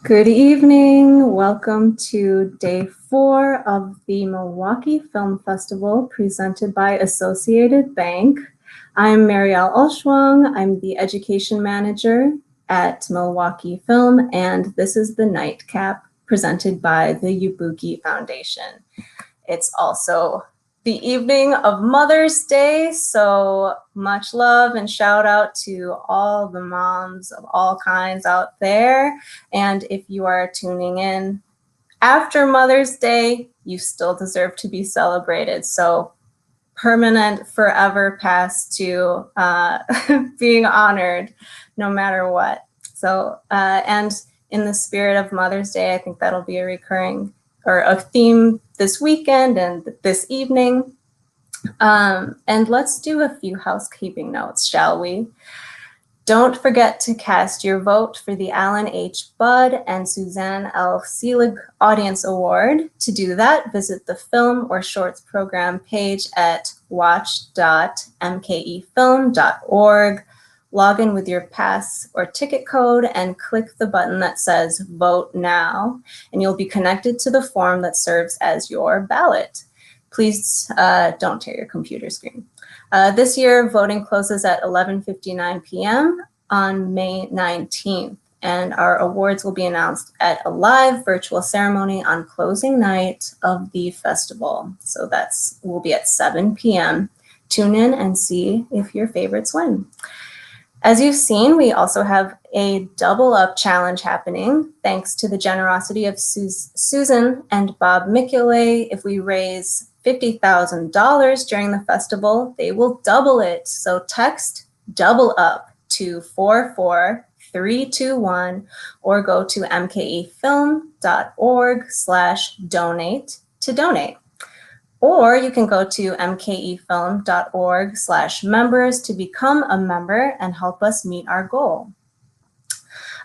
Good evening. Welcome to day 4 of the Milwaukee Film Festival presented by Associated Bank. I'm Marielle Olschwung. I'm the education manager at Milwaukee Film, and this is the Nightcap presented by the Yabuki Foundation. It's also the evening of Mother's Day, so much love and shout out to all the moms of all kinds out there. And if you are tuning in after Mother's Day, you still deserve to be celebrated. So permanent forever pass to being honored no matter what. So, and in the spirit of Mother's Day, I think that'll be a recurring or a theme this weekend and this evening. And let's do a few housekeeping notes, shall we? Don't forget to cast your vote for the Alan H. Budd and Suzanne L. Seelig Audience Award. To do that, visit the Film or Shorts program page at watch.mkefilm.org. Log in with your pass or ticket code and click the button that says Vote Now, and you'll be connected to the form that serves as your ballot. Please don't tear your computer screen. This year, voting closes at 11:59 p.m. on May 19th, and our awards will be announced at a live virtual ceremony on closing night of the festival. So will be at 7 p.m. Tune in and see if your favorites win. As you've seen, we also have a double up challenge happening thanks to the generosity of Susan and Bob Micule. If we raise $50,000 during the festival, they will double it. So text double up to 44321 or go to mkefilm.org/donate to donate. Or you can go to mkefilm.org/members to become a member and help us meet our goal.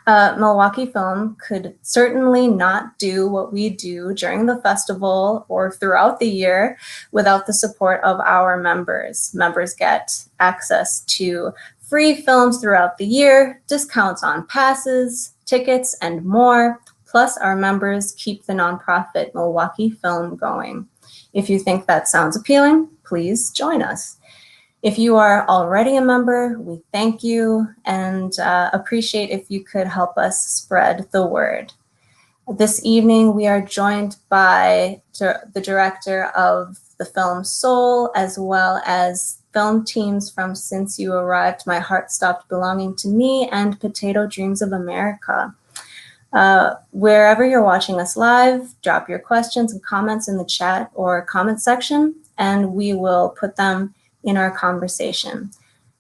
Milwaukee Film could certainly not do what we do during the festival or throughout the year without the support of our members. Members get access to free films throughout the year, discounts on passes, tickets, and more. Plus, our members keep the nonprofit Milwaukee Film going. If you think that sounds appealing, please join us. If you are already a member, we thank you and appreciate if you could help us spread the word. This evening, we are joined by the director of the film Seoul, as well as film teams from Since You Arrived, My Heart Stopped Belonging to Me, and Potato Dreams of America. Wherever you're watching us live, drop your questions and comments in the chat or comment section, and we will put them in our conversation.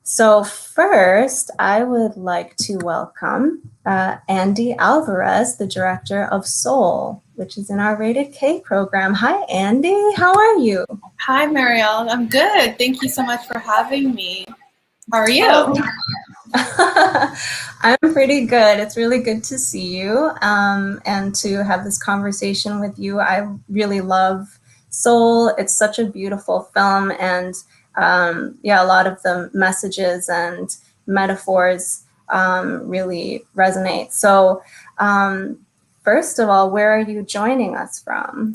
So first, I would like to welcome Andy Alvarez, the director of Seoul, which is in our Rated K program. Hi, Andy. How are you? Hi, Marielle. I'm good. Thank you so much for having me. How are you? I'm pretty good. It's really good to see you and to have this conversation with you. I really love Seoul. It's such a beautiful film, and a lot of the messages and metaphors really resonate. So first of all, where are you joining us from?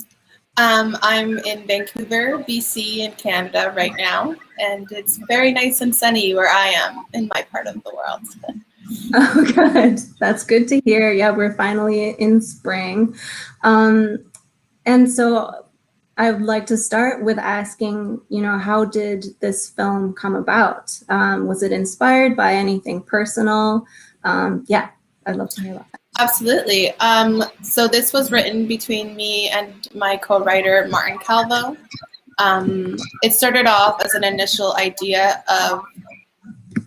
I'm in Vancouver, BC in Canada right now, and it's very nice and sunny where I am in my part of the world. Oh, good. That's good to hear. Yeah, we're finally in spring. And so I would like to start with asking, how did this film come about? Was it inspired by anything personal? I'd love to hear about that. Absolutely. So this was written between me and my co-writer, Martin Calvo. It started off as an initial idea of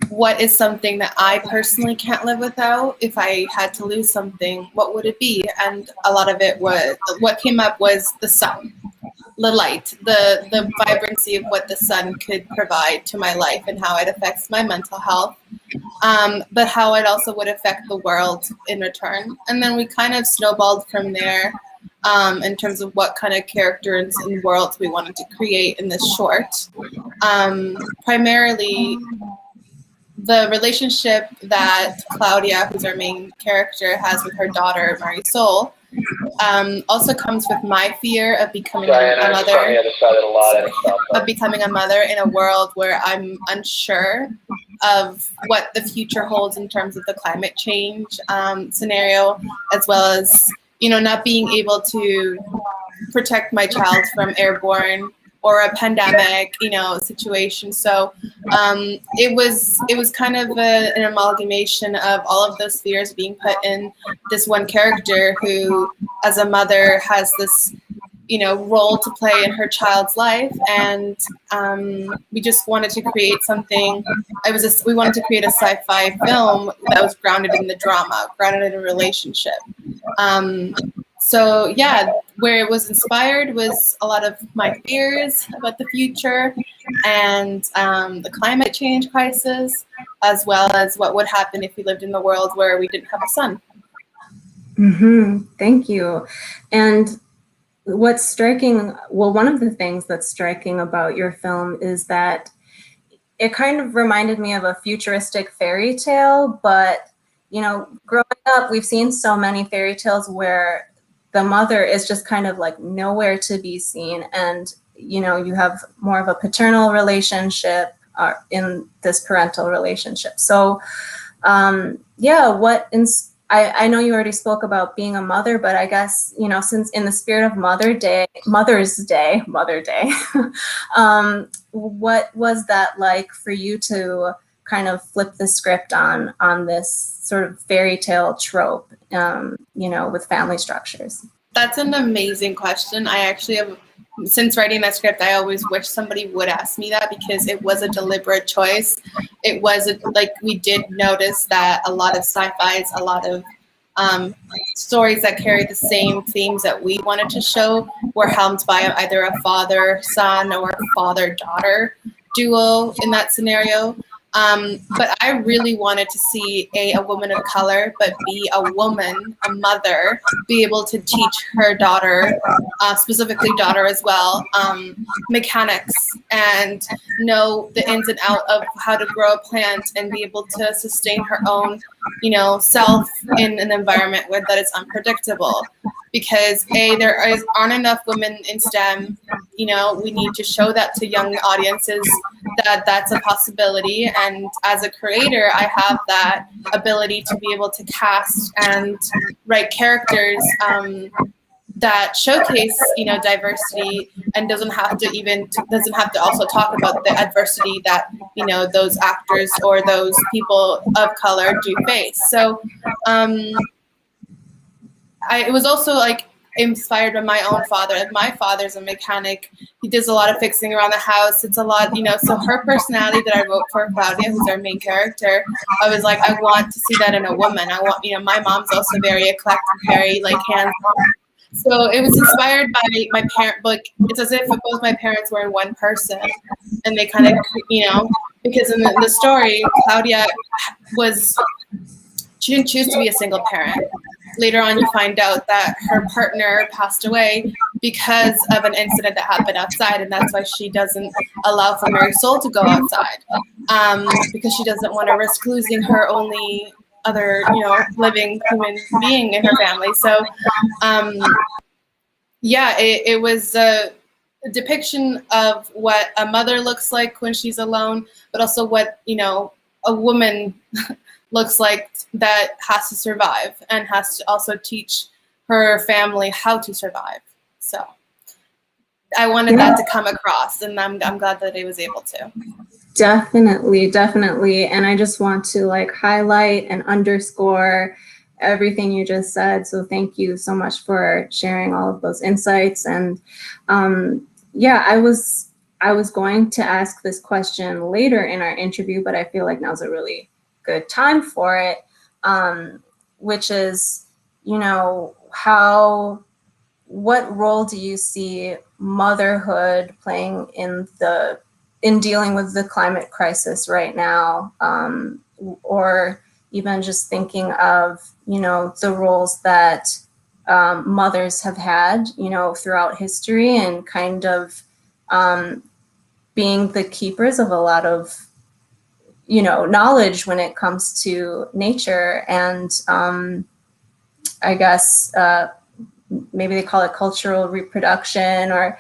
what is something that I personally can't live without. If I had to lose something, what would it be? And a lot of it was, what came up was the sun, the light, the vibrancy of what the sun could provide to my life and how it affects my mental health, but how it also would affect the world in return. And then we kind of snowballed from there in terms of what kind of characters and worlds we wanted to create in this short. Primarily, the relationship that Claudia, who's our main character, has with her daughter, Marisol, also comes with my fear of becoming a mother, of becoming a mother in a world where I'm unsure of what the future holds in terms of the climate change scenario, as well as, you know, not being able to protect my child from airborne or a pandemic, you know, situation. So it was kind of an amalgamation of all of those fears being put in this one character who, as a mother, has this, you know, role to play in her child's life. And we just wanted to create something. We wanted to create a sci-fi film that was grounded in the drama, grounded in a relationship. So yeah, where it was inspired was a lot of my fears about the future and the climate change crisis, as well as what would happen if we lived in the world where we didn't have a son. Mm-hmm. Thank you. And what's striking, well, one of the things that's striking about your film is that it kind of reminded me of a futuristic fairy tale, but, you know, growing up, we've seen so many fairy tales where the mother is just kind of like nowhere to be seen. And, you know, you have more of a paternal relationship in this parental relationship. So, yeah, I know you already spoke about being a mother, but I guess, you know, since in the spirit of Mother's Day, what was that like for you to kind of flip the script on this sort of fairy tale trope, you know, with family structures? That's an amazing question. I actually have, since writing that script, I always wish somebody would ask me that, because it was a deliberate choice. It was like, we did notice that a lot of sci-fis, a lot of stories that carry the same themes that we wanted to show were helmed by either a father-son or a father-daughter duo in that scenario. But I really wanted to see a woman of color, but B, a woman, a mother, be able to teach her daughter, specifically daughter as well, mechanics, and know the ins and out of how to grow a plant and be able to sustain her own, you know, self in an environment where that is unpredictable. Because there aren't enough women in STEM. You know, we need to show that to young audiences that that's a possibility. And as a creator, I have that ability to be able to cast and write characters that showcase, you know, diversity, and doesn't have to also talk about the adversity that, you know, those actors or those people of color do face. So it was also like inspired by my own father. Like, my father's a mechanic. He does a lot of fixing around the house. It's a lot, you know, so her personality that I wrote for Claudia, who's our main character, I was like, I want to see that in a woman. I want, you know, my mom's also very eclectic, very like hands-on. So it was inspired by my parent, like, it's as if both my parents were in one person, and they kind of, you know, because in the story, Claudia she didn't choose to be a single parent. Later on, you find out that her partner passed away because of an incident that happened outside, and that's why she doesn't allow for Marisol to go outside, because she doesn't want to risk losing her only other, you know, living human being in her family. So, yeah, it was a depiction of what a mother looks like when she's alone, but also what, you know, a woman looks like that has to survive and has to also teach her family how to survive. So I wanted that to come across, and I'm glad that I was able to. Definitely. And I just want to like highlight and underscore everything you just said. So thank you so much for sharing all of those insights. And yeah, I was going to ask this question later in our interview, but I feel like now's a really good time for it, which is, you know, what role do you see motherhood playing in dealing with the climate crisis right now, or even just thinking of, you know, the roles that mothers have had, you know, throughout history, and kind of being the keepers of a lot of, knowledge when it comes to nature, and I guess maybe they call it cultural reproduction, or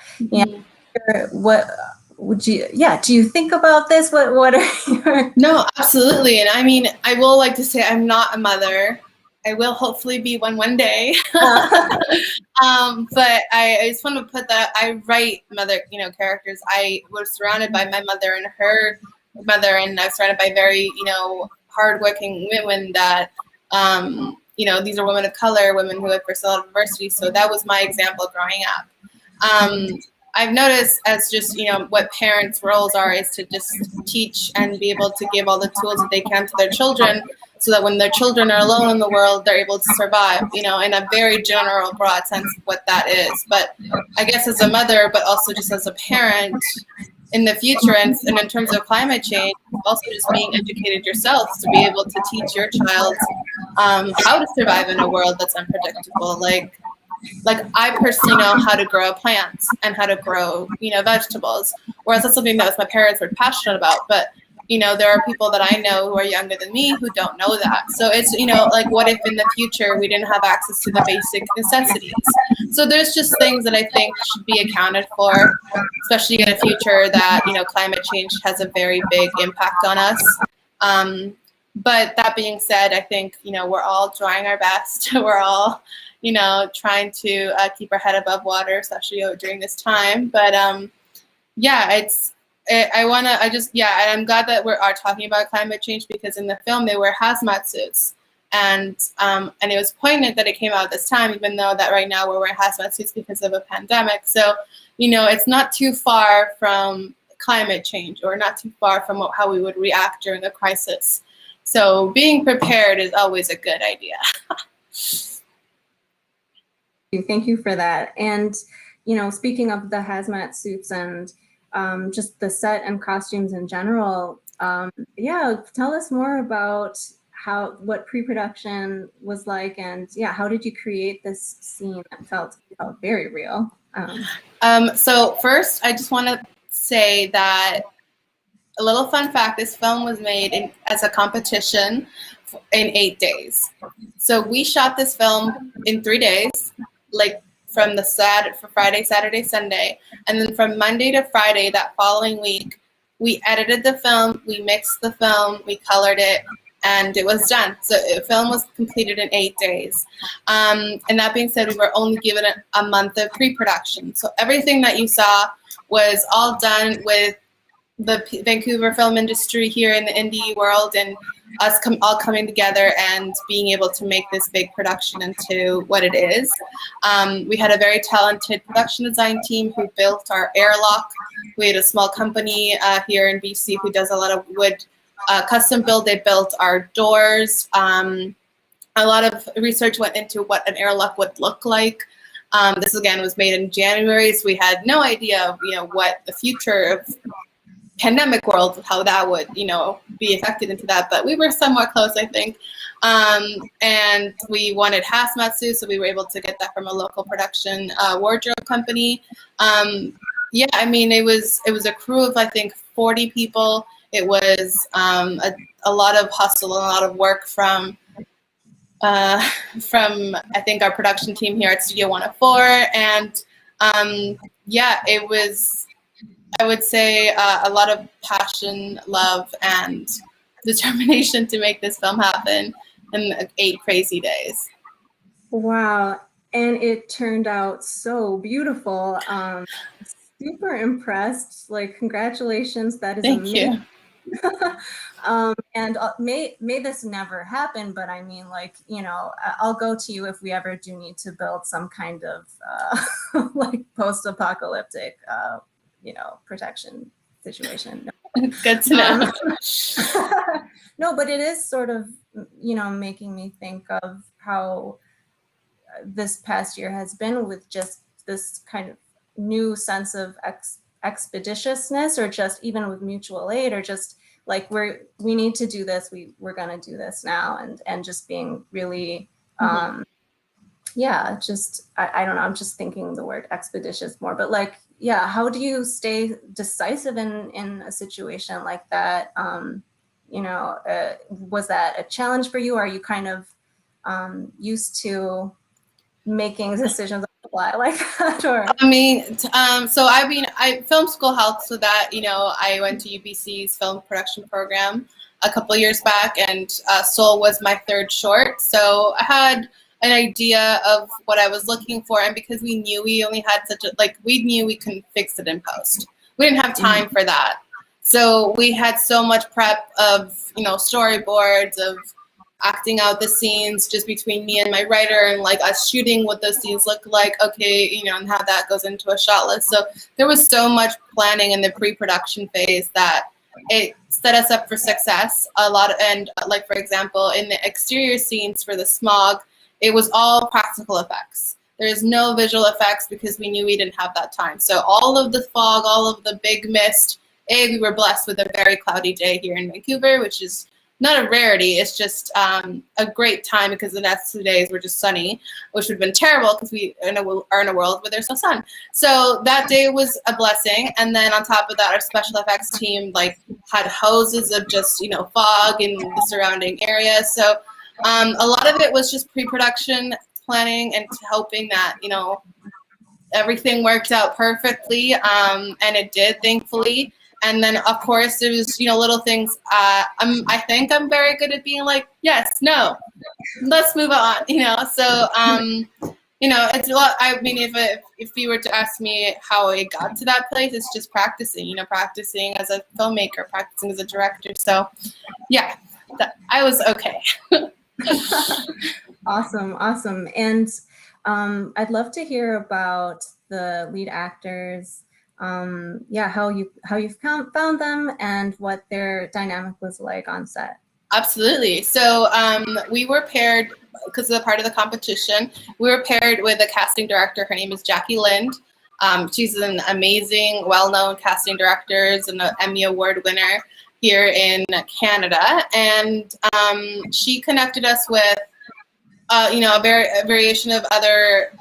what would you, do you think about this? What are your... No, absolutely. And I mean, I will like to say I'm not a mother. I will hopefully be one day. But I just want to put that I write mother, characters. I was surrounded by my mother and her mother, and I was surrounded by very, hardworking women that, these are women of color, women who have faced a lot of adversity. So that was my example growing up. I've noticed as just, what parents' roles are is to just teach and be able to give all the tools that they can to their children, so that when their children are alone in the world, they're able to survive, in a very general, broad sense of what that is. But I guess as a mother, but also just as a parent in the future, and in terms of climate change, also just being educated yourself to be able to teach your child how to survive in a world that's unpredictable. Like I personally know how to grow plants and how to grow, vegetables, whereas that's something that my parents were passionate about. But, there are people that I know who are younger than me who don't know that. So it's, like, what if in the future we didn't have access to the basic necessities? So there's just things that I think should be accounted for, especially in a future that, climate change has a very big impact on us. But that being said, I think, we're all trying our best. We're all, trying to keep our head above water, especially during this time. But I'm glad that we are talking about climate change, because in the film they wear hazmat suits, and it was poignant that it came out this time, even though that right now we're wearing hazmat suits because of a pandemic. So, it's not too far from climate change, or not too far from how we would react during a crisis. So being prepared is always a good idea. Thank you for that. And, speaking of the hazmat suits and just the set and costumes in general, tell us more about what pre-production was like, and how did you create this scene that felt very real? So first, I just want to say that a little fun fact: this film was made as a competition in 8 days. So we shot this film in 3 days, like from Friday, Saturday, Sunday, and then from Monday to Friday that following week, we edited the film, we mixed the film, we colored it, and it was done. So the film was completed in 8 days. And that being said, we were only given a month of pre-production. So everything that you saw was all done with the Vancouver film industry here in the indie world, and us all coming together and being able to make this big production into what it is. We had a very talented production design team who built our airlock. We had a small company here in BC who does a lot of wood custom build. They built our doors. A lot of research went into what an airlock would look like. This again was made in January, so we had no idea of what the future of pandemic world, how that would be affected into that, but we were somewhat close, I think. And we wanted hazmat suits, so we were able to get that from a local production wardrobe company. It was a crew of, I think, 40 people. It was a lot of hustle and a lot of work from I think our production team here at Studio 104, and it was, I would say, a lot of passion, love, and determination to make this film happen in 8 crazy days. Wow. And it turned out so beautiful. Super impressed. Like, congratulations. That is amazing. Thank you. And may this never happen, but I mean, I'll go to you if we ever do need to build some kind of like post-apocalyptic protection situation. Good to know. No, but it is sort of, making me think of how this past year has been, with just this kind of new sense of expeditiousness, or just even with mutual aid, or just like we need to do this, we're going to do this now, and just being really I don't know, I'm just thinking the word expeditious more, but how do you stay decisive in a situation like that? was that a challenge for you? Are you kind of used to making decisions on the fly like that? Or film school helps with that. I went to UBC's film production program a couple of years back, and Seoul was my third short. So I had an idea of what I was looking for, and because we knew we only had we knew we couldn't fix it in post. We didn't have time for that. So we had so much prep of, storyboards, of acting out the scenes just between me and my writer, and like us shooting what those scenes look like, and how that goes into a shot list. So there was so much planning in the pre-production phase that it set us up for success a lot. And for example, in the exterior scenes for the smog, it was all practical effects. There's no visual effects because we knew we didn't have that time. So all of the fog, all of the big mist, we were blessed with a very cloudy day here in Vancouver, which is not a rarity. It's just a great time because the next 2 days were just sunny, which would have been terrible because we are in a world where there's no sun. So that day was a blessing. And then on top of that, our special effects team had hoses of just, fog in the surrounding area. So a lot of it was just pre-production planning and hoping that, everything worked out perfectly. And it did, thankfully. And then, of course, it was, little things. I think I'm very good at being like, yes, no, let's move on, So, it's a lot. I mean, if you were to ask me how I got to that place, it's just practicing, practicing as a filmmaker, practicing as a director. So, yeah, I was okay. Awesome. And I'd love to hear about the lead actors. How you found them and what their dynamic was like on set. Absolutely. So we were paired, because of the part of the competition, we were paired with a casting director. Her name is Jackie Lind. She's an amazing, well-known casting director, and an Emmy Award winner here in Canada. And she connected us with, a variation of other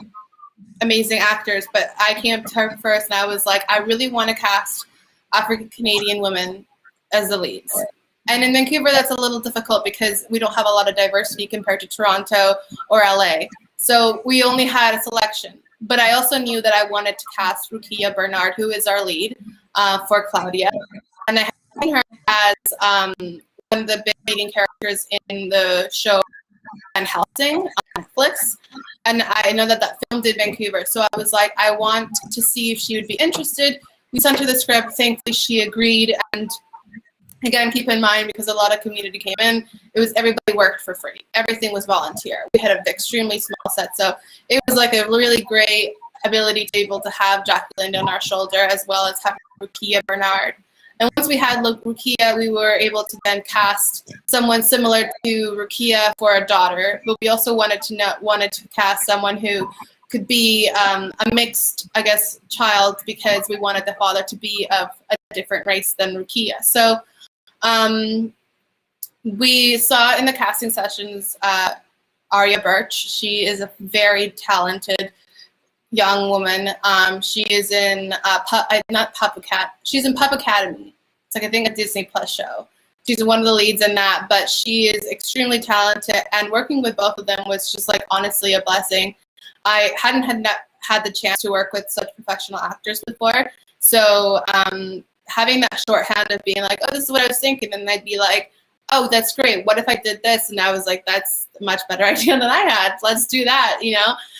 amazing actors, but I came to her first, and I was like, I really want to cast African Canadian women as the leads. And in Vancouver, that's a little difficult because we don't have a lot of diversity compared to Toronto or LA. So we only had a selection. But I also knew that I wanted to cast Rukia Bernard, who is our lead, for Claudia. And I had seen her as one of the big leading characters in the show Van Helsing on Netflix. And I know that film did Vancouver. So I was like, I want to see if she would be interested. We sent her the script. Thankfully, she agreed. And again, keep in mind, because a lot of community came in, everybody worked for free. Everything was volunteer. We had an extremely small set. So it was like a really great ability to be able to have Jackie Lind on our shoulder, as well as have Rukia Bernard. And once we had Rukia, we were able to then cast someone similar to Rukia for a daughter. But we also wanted to cast someone who could be a mixed, child, because we wanted the father to be of a different race than Rukia. So we saw in the casting sessions Arya Birch. She is a very talented young woman. She is in she's in Pup Academy. It's I think a Disney Plus show. She's one of the leads in that, but she is extremely talented, and working with both of them was just honestly a blessing. I hadn't had the chance to work with such professional actors before, so having that shorthand of being like, oh, this is what I was thinking, and they'd be like, oh, that's great. What if I did this? And I was like, that's a much better idea than I had. Let's do that,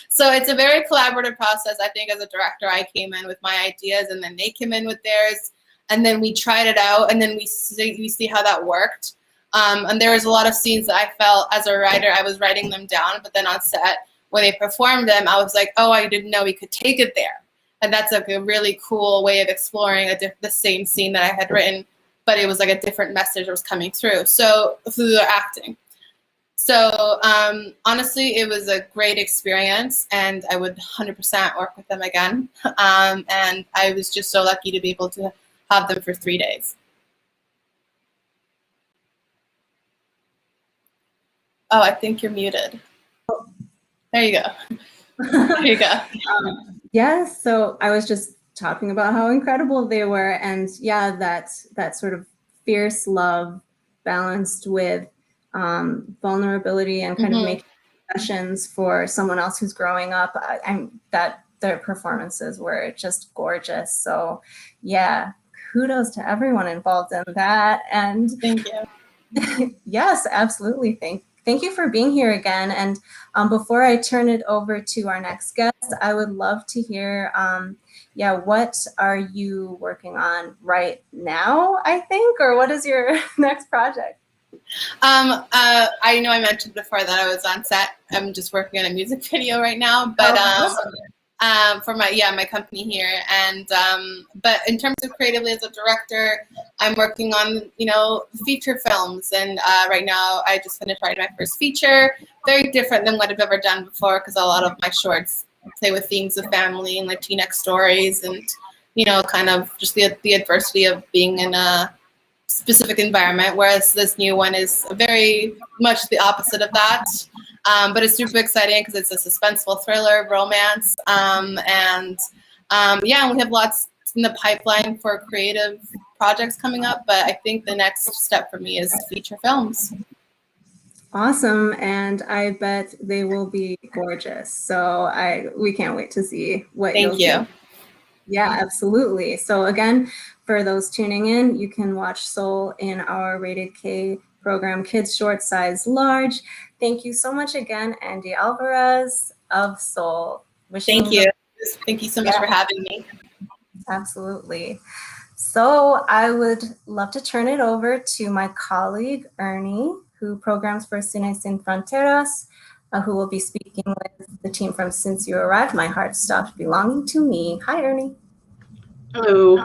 So it's a very collaborative process. I think as a director, I came in with my ideas, and then they came in with theirs, and then we tried it out, and then we see how that worked. And there was a lot of scenes that I felt as a writer, I was writing them down, but then on set, when they performed them, I was like, oh, I didn't know we could take it there. And that's a really cool way of exploring the same scene that I had written, but it was a different message that was coming through. So through the acting. So honestly, it was a great experience, and I would 100% work with them again. And I was just so lucky to be able to have them for 3 days. Oh, I think you're muted. There you go. There you go. Yes, so I was just talking about how incredible they were, and that sort of fierce love balanced with vulnerability and kind of making sessions for someone else who's growing up. That their performances were just gorgeous. So yeah, kudos to everyone involved in that. And thank you. Yes, absolutely. Thank you for being here again. And before I turn it over to our next guest, I would love to hear, what are you working on right now, I think, or what is your next project? I know I mentioned before that I was on set. I'm just working on a music video right now, but Awesome. for my company here. And but in terms of creatively as a director, I'm working on feature films, and right now I just finished writing my first feature. Very different than what I've ever done before, because a lot of my shorts play with themes of family and Latinx stories, and kind of just the adversity of being in a specific environment, whereas this new one is very much the opposite of that. But it's super exciting because it's a suspenseful thriller, romance, and we have lots in the pipeline for creative projects coming up. But I think the next step for me is feature films. Awesome, and I bet they will be gorgeous. So we can't wait to see what Thank you. Do. Yeah, absolutely. So again, for those tuning in, you can watch Seoul in our Rated K program, Kids Short Size Large. Thank you so much again, Andy Alvarez of Seoul. Thank you. Thank you so much for having me. Absolutely. So I would love to turn it over to my colleague, Ernie, who programs for Cine Sin Fronteras, who will be speaking with the team from Since You Arrived, My Heart Stopped Belonging to Me. Hi, Ernie. Hello.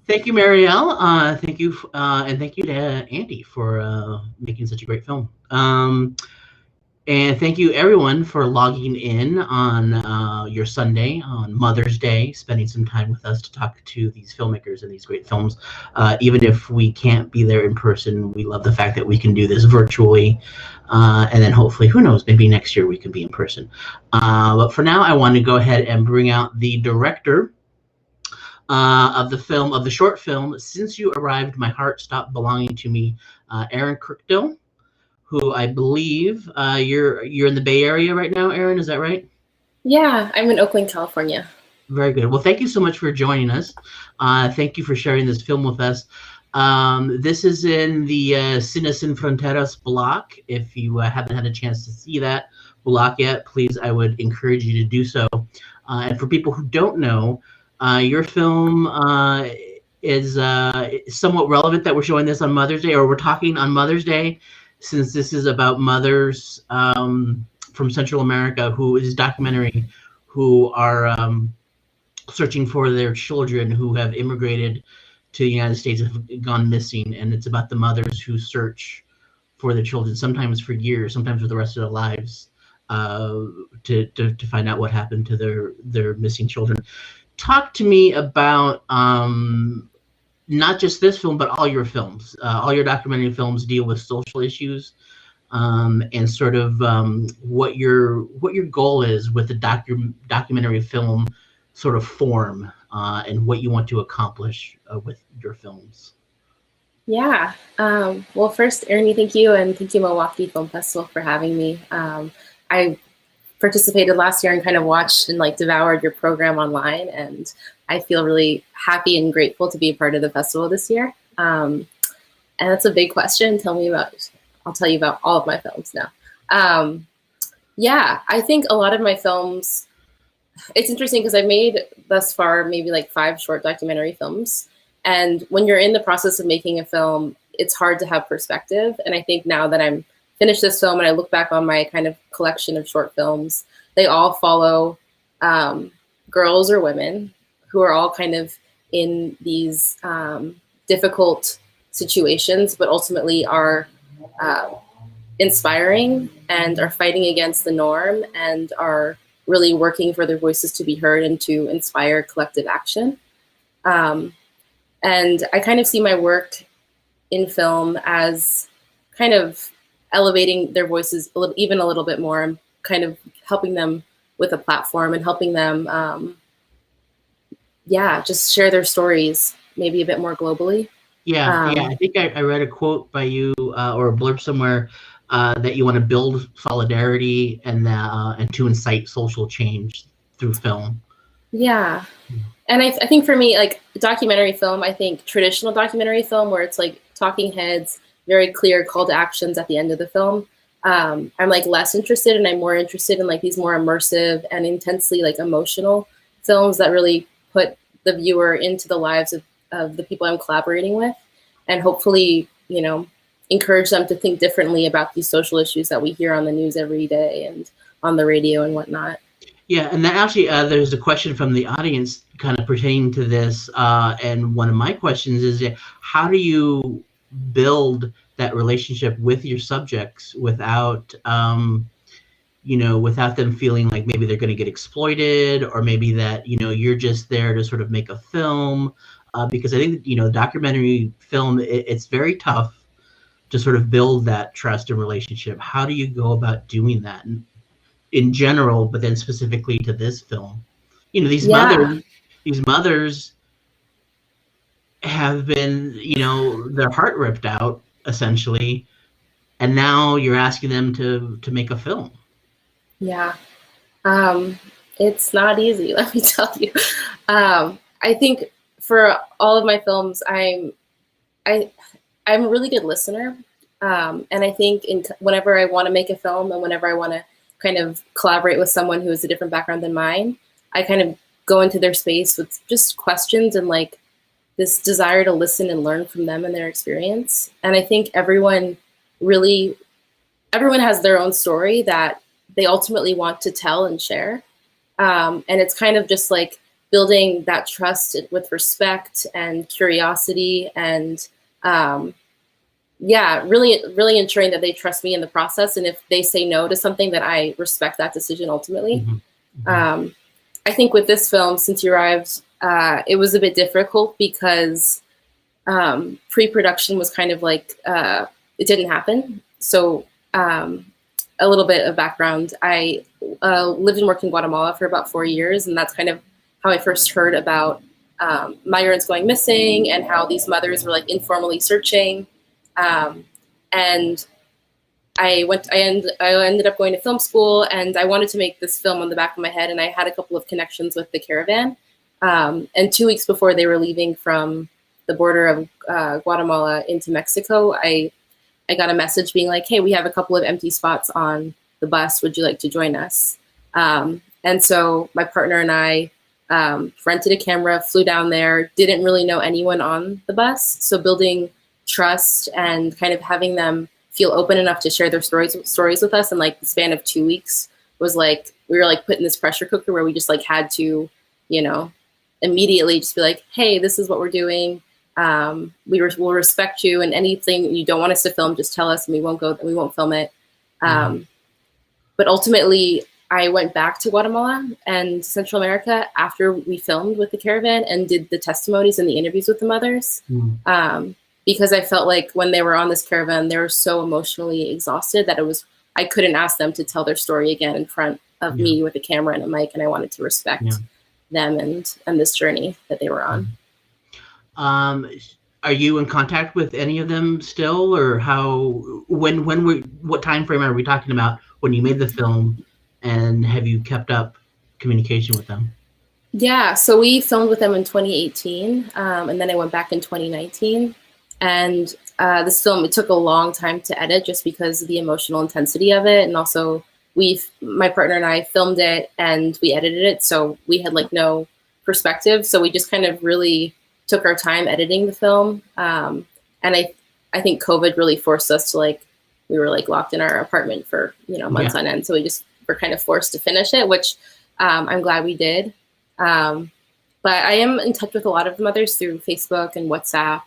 Thank you, Marielle. Thank you, and thank you to Andy for making such a great film. And thank you, everyone, for logging in on your Sunday, on Mother's Day, spending some time with us to talk to these filmmakers and these great films. Even if we can't be there in person, we love the fact that we can do this virtually. And then hopefully, who knows, maybe next year we can be in person. But for now, I want to go ahead and bring out the director of the short film, Since You Arrived, My Heart Stopped Belonging to Me, Aaron Kirkdill, who I believe you're in the Bay Area right now, Aaron, is that right? Yeah, I'm in Oakland, California. Very good. Well, thank you so much for joining us. Thank you for sharing this film with us. This is in the Cine Sin Fronteras block. If you haven't had a chance to see that block yet, please, I would encourage you to do so. And for people who don't know, your film is somewhat relevant that we're showing this on Mother's Day, or we're talking on Mother's Day, since this is about mothers from Central America documentary who are searching for their children who have immigrated to the United States and have gone missing. And it's about the mothers who search for their children, sometimes for years, sometimes for the rest of their lives, to find out what happened to their missing children. Talk to me about not just this film, but all your films. All your documentary films deal with social issues, and sort of what your goal is with the documentary film sort of form, and what you want to accomplish with your films. Yeah. Well, first, Ernie, thank you, and thank you, Milwaukee Film Festival, for having me. I participated last year and kind of watched and devoured your program online, and I feel really happy and grateful to be a part of the festival this year. And that's a big question. I'll tell you about all of my films now. Yeah, I think a lot of my films, it's interesting because I've made thus far maybe 5 short documentary films. And when you're in the process of making a film, it's hard to have perspective. And I think now that I'm finished this film and I look back on my kind of collection of short films, they all follow girls or women who are all kind of in these difficult situations, but ultimately are inspiring and are fighting against the norm and are really working for their voices to be heard and to inspire collective action. And I kind of see my work in film as kind of elevating their voices even a little bit more, and kind of helping them with a platform and helping them, just share their stories maybe a bit more globally. Yeah, I think I read a quote by you or a blurb somewhere that you want to build solidarity and to incite social change through film. Yeah. And I think for me, like documentary film, I think traditional documentary film where it's like talking heads, very clear call to actions at the end of the film. I'm like less interested, and I'm more interested in like these more immersive and intensely like emotional films that really put the viewer into the lives of the people I'm collaborating with, and hopefully, you know, encourage them to think differently about these social issues that we hear on the news every day and on the radio and whatnot. Yeah, and then actually, there's a question from the audience kind of pertaining to this, and one of my questions is, how do you build that relationship with your subjects without, without them feeling like maybe they're going to get exploited, or maybe that, you're just there to sort of make a film, because I think, documentary film, it's very tough to sort of build that trust and relationship. How do you go about doing that? And in general, but then specifically to this film, these mothers have been, their heart ripped out essentially, and now you're asking them to make a film. Yeah, it's not easy. Let me tell you. I think for all of my films, I'm a really good listener, and I think whenever I want to make a film and whenever I want to kind of collaborate with someone who has a different background than mine, I kind of go into their space with just questions and like this desire to listen and learn from them and their experience. And I think everyone has their own story that they ultimately want to tell and share. And it's kind of just like building that trust with respect and curiosity and really ensuring that they trust me in the process. And if they say no to something, that I respect that decision ultimately. Mm-hmm. I think with this film, Since You Arrived, it was a bit difficult because pre-production was kind of like, it didn't happen. So a little bit of background. I lived and worked in Guatemala for about 4 years, and that's kind of how I first heard about migrants going missing and how these mothers were like informally searching. And I ended up going to film school, and I wanted to make this film on the back of my head. And I had a couple of connections with the caravan. And 2 weeks before they were leaving from the border of Guatemala into Mexico, I got a message being like, hey, we have a couple of empty spots on the bus. Would you like to join us? And so my partner and I rented a camera, flew down there, didn't really know anyone on the bus. So building trust and kind of having them feel open enough to share their stories with us in like the span of 2 weeks was like, we were like put in this pressure cooker where we just like had to, immediately just be like, hey, this is what we're doing. We'll respect you, and anything you don't want us to film, just tell us and we won't film it. But ultimately I went back to Guatemala and Central America after we filmed with the caravan and did the testimonies and the interviews with the mothers. Because I felt like when they were on this caravan, they were so emotionally exhausted that I couldn't ask them to tell their story again in front of me with a camera and a mic, and I wanted to respect them and this journey that they were on. Are you in contact with any of them still, or what time frame are we talking about when you made the film, and have you kept up communication with them? Yeah, so we filmed with them in 2018, and then I went back in 2019. And this film, it took a long time to edit just because of the emotional intensity of it. And also my partner and I filmed it and we edited it. So we had like no perspective. So we just kind of really took our time editing the film. And I think COVID really forced us to we were like locked in our apartment for, months on end. So we just were kind of forced to finish it, which I'm glad we did. But I am in touch with a lot of the mothers through Facebook and WhatsApp.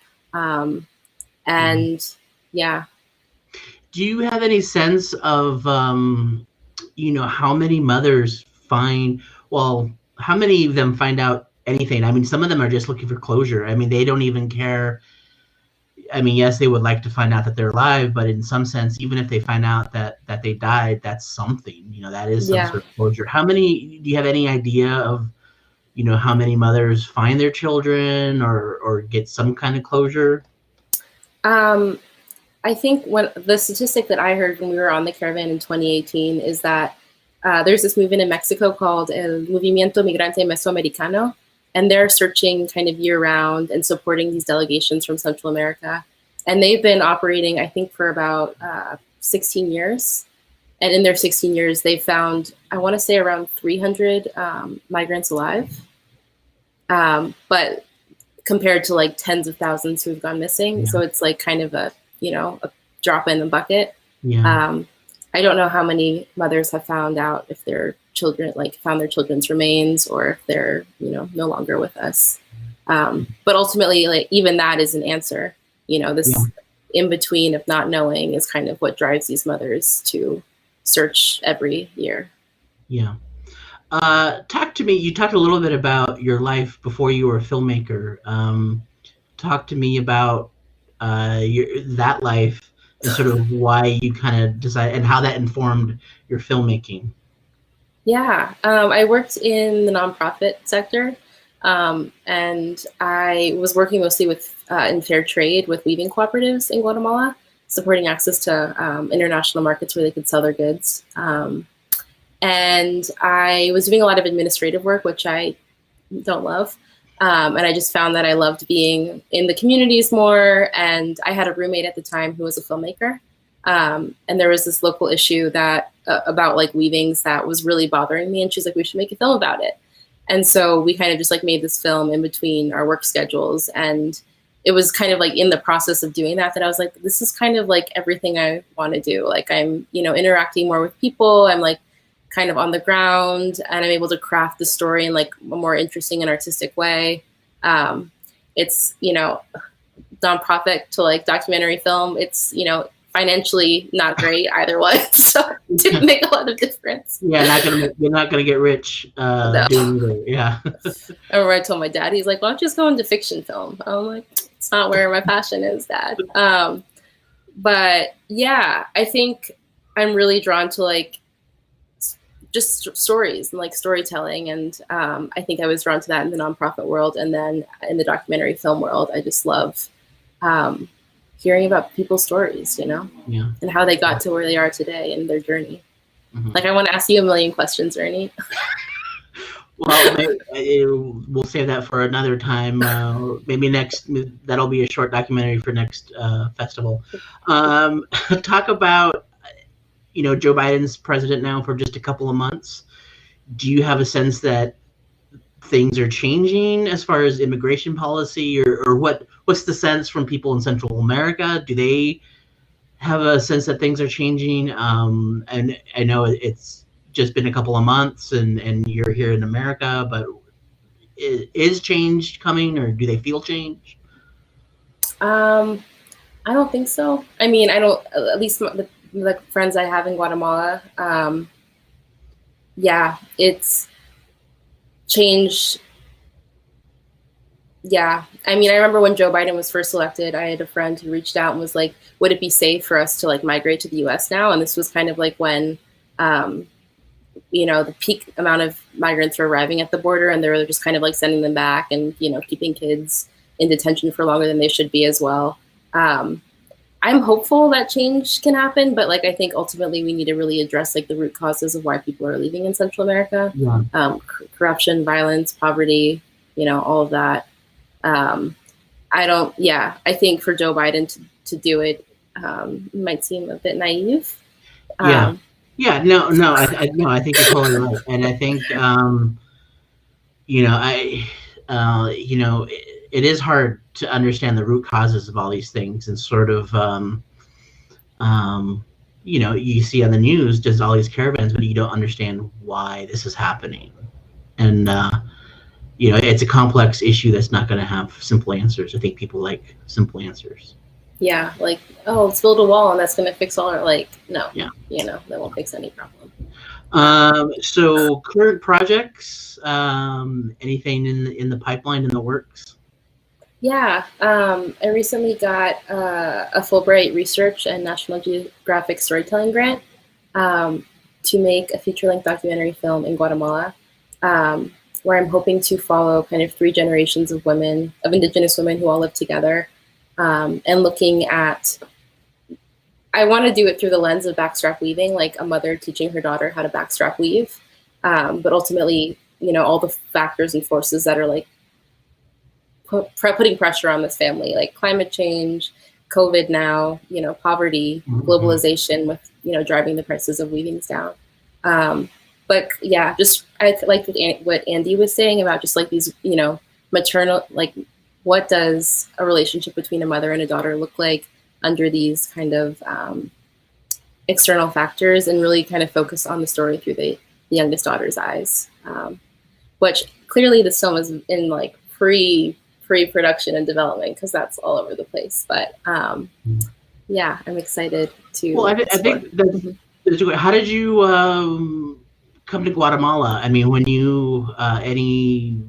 Do you have any sense of, how many mothers how many of them find out anything? I mean, some of them are just looking for closure. I mean, they don't even care. I mean, yes, they would like to find out that they're alive, but in some sense, even if they find out that they died, that's something, that is some sort of closure. Do you have any idea of, how many mothers find their children or get some kind of closure? I think when the statistic that I heard when we were on the caravan in 2018 is that there's this movement in Mexico called El Movimiento Migrante Mesoamericano, and they're searching kind of year round and supporting these delegations from Central America. And they've been operating, I think, for about 16 years. And in their 16 years, they've found, I want to say, around 300 migrants alive. But compared to like tens of thousands who've gone missing. Yeah. So it's like kind of a drop in the bucket. Yeah. I don't know how many mothers have found out if their children, like found their children's remains, or if they're, no longer with us. But ultimately, like even that is an answer. This in between of not knowing is kind of what drives these mothers to search every year. Yeah. Talk to me. You talked a little bit about your life before you were a filmmaker. Talk to me about that life and sort of why you kind of decided and how that informed your filmmaking. Yeah, I worked in the nonprofit sector, and I was working mostly with in fair trade with weaving cooperatives in Guatemala, supporting access to international markets where they could sell their goods. And I was doing a lot of administrative work, which I don't love. And I just found that I loved being in the communities more. And I had a roommate at the time who was a filmmaker. And there was this local issue that about like weavings that was really bothering me. And she's like, we should make a film about it. And so we kind of just like made this film in between our work schedules. And it was kind of like in the process of doing that I was like, this is kind of like everything I want to do. Like I'm, interacting more with people. I'm like kind of on the ground, and I'm able to craft the story in like a more interesting and artistic way. It's, nonprofit to like documentary film. It's, financially not great either way. So it didn't make a lot of difference. Yeah, you're not gonna get rich no. doing it. Yeah. I remember I told my dad, he's like, well, I'm just going to fiction film. I'm like, it's not where my passion is, Dad. But yeah, I think I'm really drawn to like just stories and like storytelling. And I think I was drawn to that in the nonprofit world. And then in the documentary film world, I just love hearing about people's stories, and how they got to where they are today in their journey. Mm-hmm. Like I want to ask you a million questions, Ernie. Well, we'll save that for another time. Maybe that'll be a short documentary for next festival. Talk about, Joe Biden's president now for just a couple of months. Do you have a sense that things are changing as far as immigration policy, or what's the sense from people in Central America? Do they have a sense that things are changing? And I know it's just been a couple of months and you're here in America, but is change coming, or do they feel change? I don't think so. I mean, I don't, at least the friends I have in Guatemala, it's changed. Yeah. I mean, I remember when Joe Biden was first elected, I had a friend who reached out and was like, would it be safe for us to like migrate to the US now? And this was kind of like when, the peak amount of migrants were arriving at the border, and they were just kind of like sending them back and, keeping kids in detention for longer than they should be as well. I'm hopeful that change can happen, but like I think ultimately we need to really address like the root causes of why people are leaving in Central America. Yeah. Corruption, violence, poverty, all of that. I think for Joe Biden to do it might seem a bit naive. I think you're totally right, and I think it is hard to understand the root causes of all these things, and sort of you see on the news just all these caravans, but you don't understand why this is happening, and it's a complex issue that's not going to have simple answers. I think people like simple answers. Yeah, like, oh, let's build a wall and that's going to fix all our, like, no. Yeah. That won't fix any problem. So current projects, anything in the pipeline, in the works? Yeah, I recently got a Fulbright Research and National Geographic Storytelling grant to make a feature-length documentary film in Guatemala, where I'm hoping to follow kind of 3 generations of women, of Indigenous women who all live together and looking at, I want to do it through the lens of backstrap weaving, like a mother teaching her daughter how to backstrap weave. But ultimately, all the factors and forces that are like putting pressure on this family, like climate change, COVID now, poverty, globalization with, driving the prices of weavings down. But yeah, just I like what Andy was saying about just like these, maternal, like what does a relationship between a mother and a daughter look like under these kind of external factors, and really kind of focus on the story through the youngest daughter's eyes, which clearly this film is in like pre-production and development because that's all over the place. But yeah, I'm excited to. Well, I think that's how did you come to Guatemala? I mean, when you any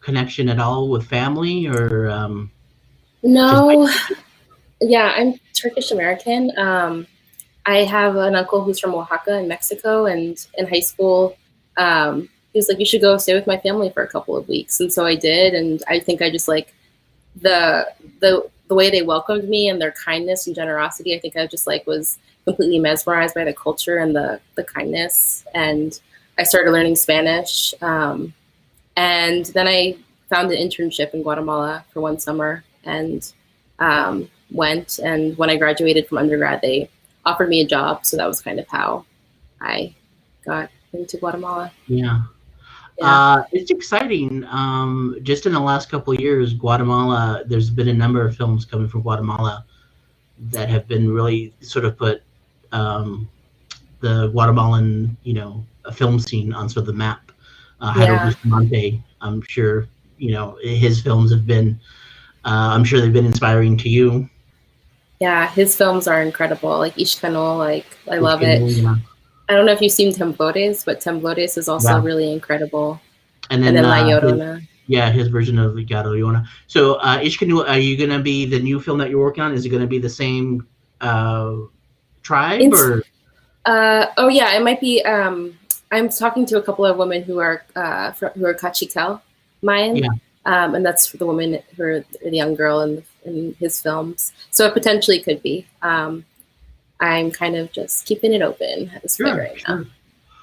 connection at all with family or? No. Yeah, I'm Turkish American. I have an uncle who's from Oaxaca in Mexico, and in high school, he was like, "You should go stay with my family for a couple of weeks," and so I did. And I think I just like the way they welcomed me and their kindness and generosity. I think I just like was completely mesmerized by the culture and the kindness. And I started learning Spanish, and then I found an internship in Guatemala for one summer, and went. And when I graduated from undergrad, they offered me a job. So that was kind of how I got into Guatemala. Yeah. It's exciting. Just in the last couple of years, Guatemala, there's been a number of films coming from Guatemala that have been really sort of put the Guatemalan, film scene on sort of the map. Jairo Bustamante, I'm sure, his films have been, I'm sure they've been inspiring to you. Yeah, his films are incredible. Like Ishkano, like I love it. Yeah. I don't know if you've seen Temblores, but Temblores is also really incredible. And then La Llorona. His version of La Llorona. So Ishkano, are you going to be the new film that you're working on? Is it going to be the same tribe or? Oh yeah, it might be. I'm talking to a couple of women who are Cachiquel Mayan. Yeah. And that's the woman, the young girl in his films. So it potentially could be. I'm kind of just keeping it open at this point right now.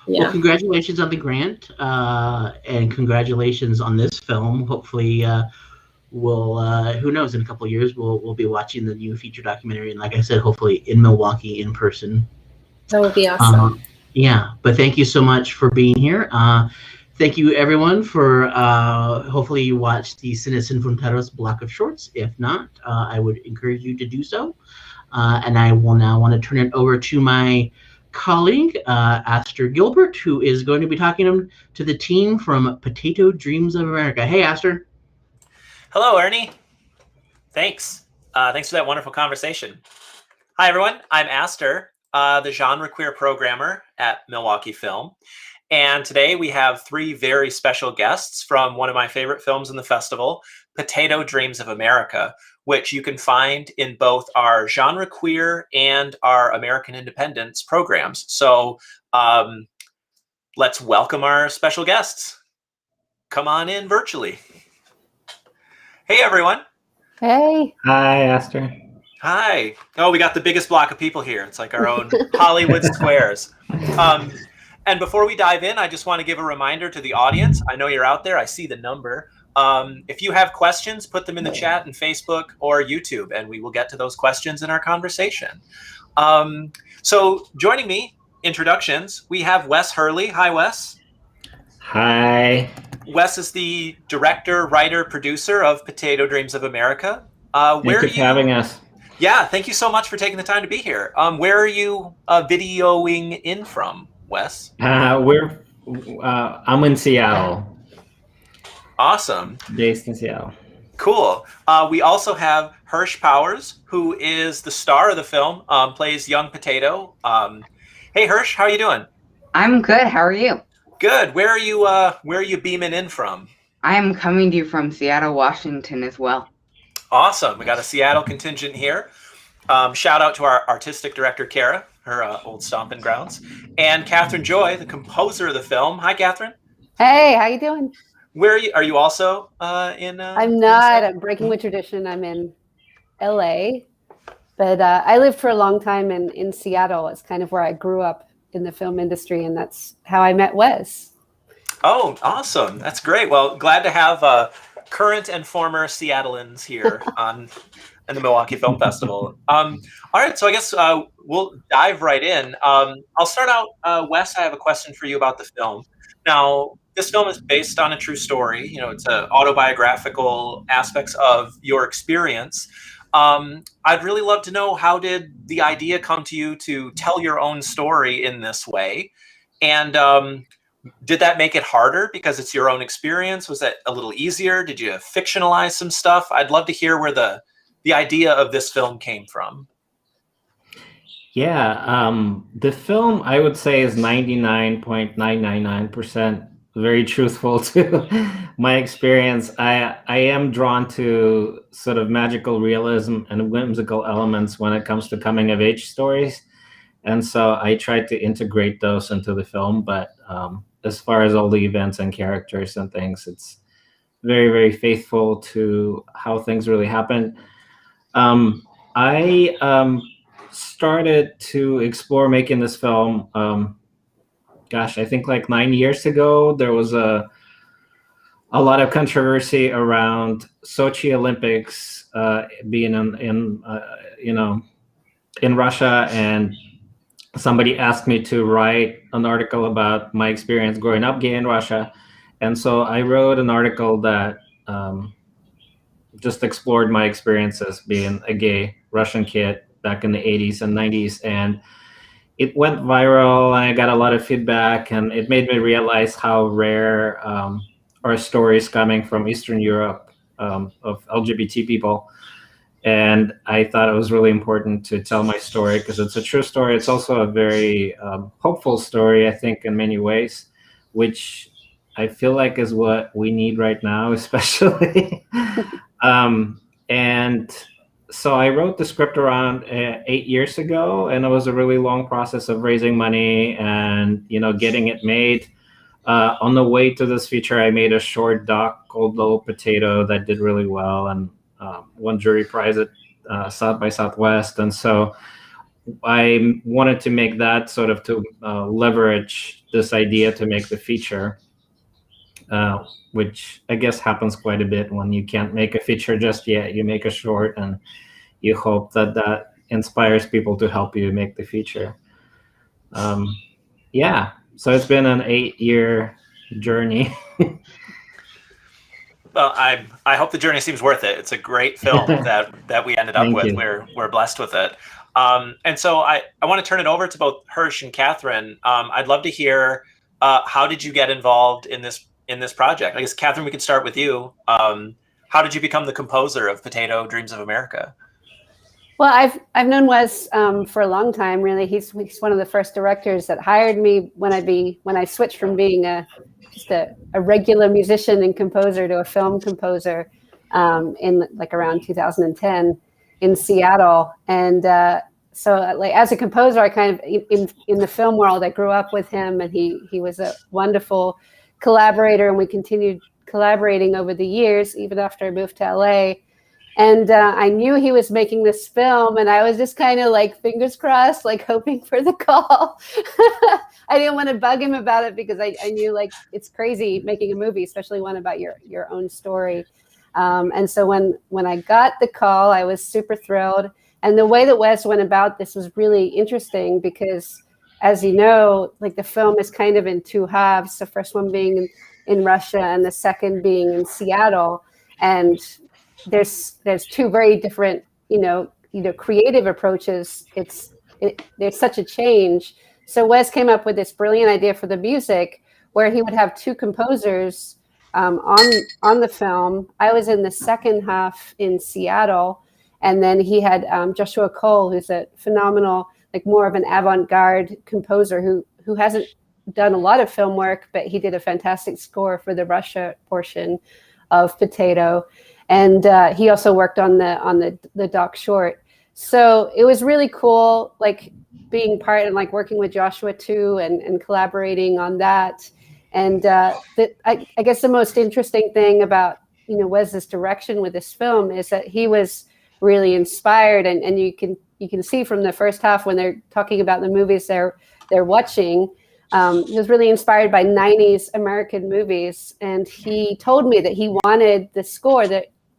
Yeah. Well, congratulations on the grant, and congratulations on this film. Hopefully, we'll who knows, in a couple of years we'll be watching the new feature documentary, and like I said, hopefully in Milwaukee in person. That would be awesome. Yeah, but thank you so much for being here. Thank you, everyone, for hopefully you watched the Cine Sin Fronteras block of shorts. If not, I would encourage you to do so. And I will now want to turn it over to my colleague, Aster Gilbert, who is going to be talking to the team from Potato Dreams of America. Hey, Aster. Hello, Ernie. Thanks. Thanks for that wonderful conversation. Hi, everyone. I'm Aster, the genre queer programmer at Milwaukee Film. And today we have three very special guests from one of my favorite films in the festival, Potato Dreams of America, which you can find in both our genre queer and our American independence programs. So let's welcome our special guests. Come on in virtually. Hey, everyone. Hey. Hi, Aster. Hi. Oh, we got the biggest block of people here. It's like our own Hollywood squares. And before we dive in, I just want to give a reminder to the audience. I know you're out there. I see the number. If you have questions, put them in the chat in Facebook or YouTube, and we will get to those questions in our conversation. So joining me, introductions, we have Wes Hurley. Hi, Wes. Hi. Wes is the director, writer, producer of Potato Dreams of America. Thank you for having us. Yeah, thank you so much for taking the time to be here. Where are you videoing in from, Wes? I'm in Seattle. Awesome. Based in Seattle. Cool. We also have Hirsch Powers, who is the star of the film, plays Young Potato. Hey, Hirsch, how are you doing? I'm good. How are you? Good. Where are you beaming in from? I am coming to you from Seattle, Washington as well. Awesome. We got a Seattle contingent here. Shout out to our artistic director, Kara, her old stomping grounds, and Catherine Joy, the composer of the film. Hi, Catherine. Hey, how you doing? Where are you? Are you also in? I'm not. I'm breaking with tradition. I'm in LA, but I lived for a long time in Seattle. It's kind of where I grew up in the film industry, and that's how I met Wes. Oh, awesome. That's great. Well, glad to have current and former Seattleans here in the Milwaukee Film Festival. All right, so I guess we'll dive right in. I'll start out, Wes, I have a question for you about the film. Now, this film is based on a true story. You know, it's autobiographical aspects of your experience. I'd really love to know, how did the idea come to you to tell your own story in this way? And did that make it harder because it's your own experience? Was that a little easier? Did you fictionalize some stuff? I'd love to hear where the idea of this film came from. Yeah, the film, I would say, is 99.999% very truthful to my experience. I am drawn to sort of magical realism and whimsical elements when it comes to coming of age stories. And so I tried to integrate those into the film. But as far as all the events and characters and things, it's very, very faithful to how things really happened. I started to explore making this film, I think like 9 years ago. There was a lot of controversy around Sochi Olympics being in Russia, and somebody asked me to write an article about my experience growing up gay in Russia. And so I wrote an article that just explored my experiences being a gay Russian kid back in the 80s and 90s. And it went viral. I got a lot of feedback, and it made me realize how rare are stories coming from Eastern Europe of LGBT people. And I thought it was really important to tell my story because it's a true story. It's also a very hopeful story, I think, in many ways, which I feel like is what we need right now, especially. And so I wrote the script around 8 years ago, and it was a really long process of raising money and, getting it made. On the way to this feature, I made a short doc called Little Potato that did really well and won jury prize at South by Southwest. And so I wanted to make that sort of to leverage this idea to make the feature, which I guess happens quite a bit when you can't make a feature just yet. You make a short and you hope that inspires people to help you make the feature. Yeah, so it's been an 8-year journey. Well, I hope the journey seems worth it. It's a great film that we ended up with. You. We're blessed with it. And so I want to turn it over to both Hirsch and Catherine. I'd love to hear, how did you get involved in this project? I guess, Catherine, we can start with you. How did you become the composer of Potato Dreams of America? Well, I've known Wes for a long time. Really, he's one of the first directors that hired me when I switched from being just a regular musician and composer to a film composer in like around 2010 in Seattle. And so like as a composer, I kind of in the film world, I grew up with him, and he was a wonderful collaborator, and we continued collaborating over the years, even after I moved to LA. And I knew he was making this film, and I was just kind of like fingers crossed, like hoping for the call. I didn't want to bug him about it because I knew like it's crazy making a movie, especially one about your own story. And so when I got the call, I was super thrilled. And the way that Wes went about this was really interesting because, as you know, like the film is kind of in two halves. The first one being in Russia, and the second being in Seattle. And there's two very different, creative approaches. There's such a change. So Wes came up with this brilliant idea for the music, where he would have two composers on the film. I was in the second half in Seattle, and then he had Joshua Cole, who's a phenomenal, like more of an avant-garde composer who hasn't done a lot of film work, but he did a fantastic score for the Russia portion of Potato. And he also worked on the doc short. So it was really cool, like being part and like working with Joshua too, and collaborating on that. And I guess the most interesting thing about Wes's direction with this film is that he was really inspired. And you can see from the first half when they're talking about the movies they're watching. He was really inspired by 90s American movies, and he told me that he wanted the score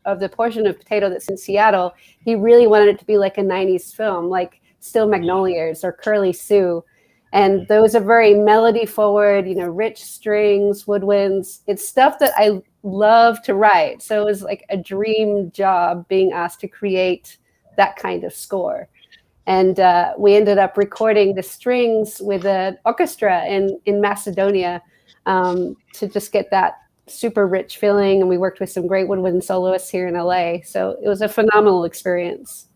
of the portion of Potato that's in Seattle. He really wanted it to be like a 90s film, like Still Magnolias or Curly Sue. And those are very melody forward, rich strings, woodwinds. It's stuff that I love to write. So it was like a dream job being asked to create that kind of score. And we ended up recording the strings with an orchestra in Macedonia to just get that super rich feeling. And we worked with some great woodwind soloists here in LA. So it was a phenomenal experience.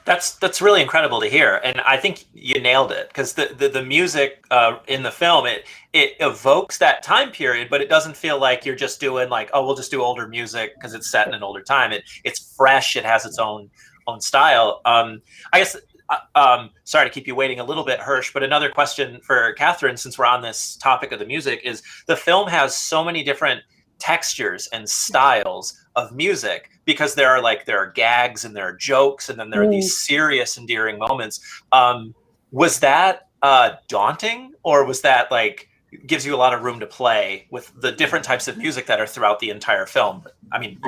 That's really incredible to hear, and I think you nailed it, because the music in the film, it evokes that time period, but it doesn't feel like you're just doing like, oh, we'll just do older music because it's set in an older time. It's fresh. It has its own style. I guess. Sorry to keep you waiting a little bit, Hirsch, but another question for Catherine, since we're on this topic of the music, is the film has so many different textures and styles of music, because there are gags and there are jokes, and then there are these serious, endearing moments. Was that daunting, or was that like gives you a lot of room to play with the different types of music that are throughout the entire film? I mean,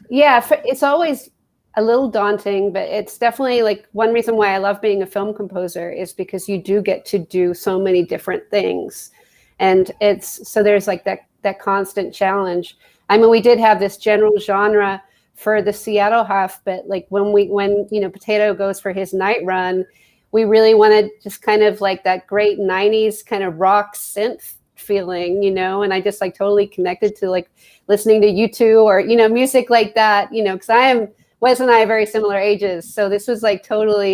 it's always a little daunting, but it's definitely like one reason why I love being a film composer is because you do get to do so many different things. And there's like that constant challenge. I mean, we did have this general genre for the Seattle half, but like when Potato goes for his night run, we really wanted just kind of like that great 90s kind of rock synth feeling, and I just like totally connected to like listening to U2 or, music like that, because Wes and I are very similar ages. So this was like totally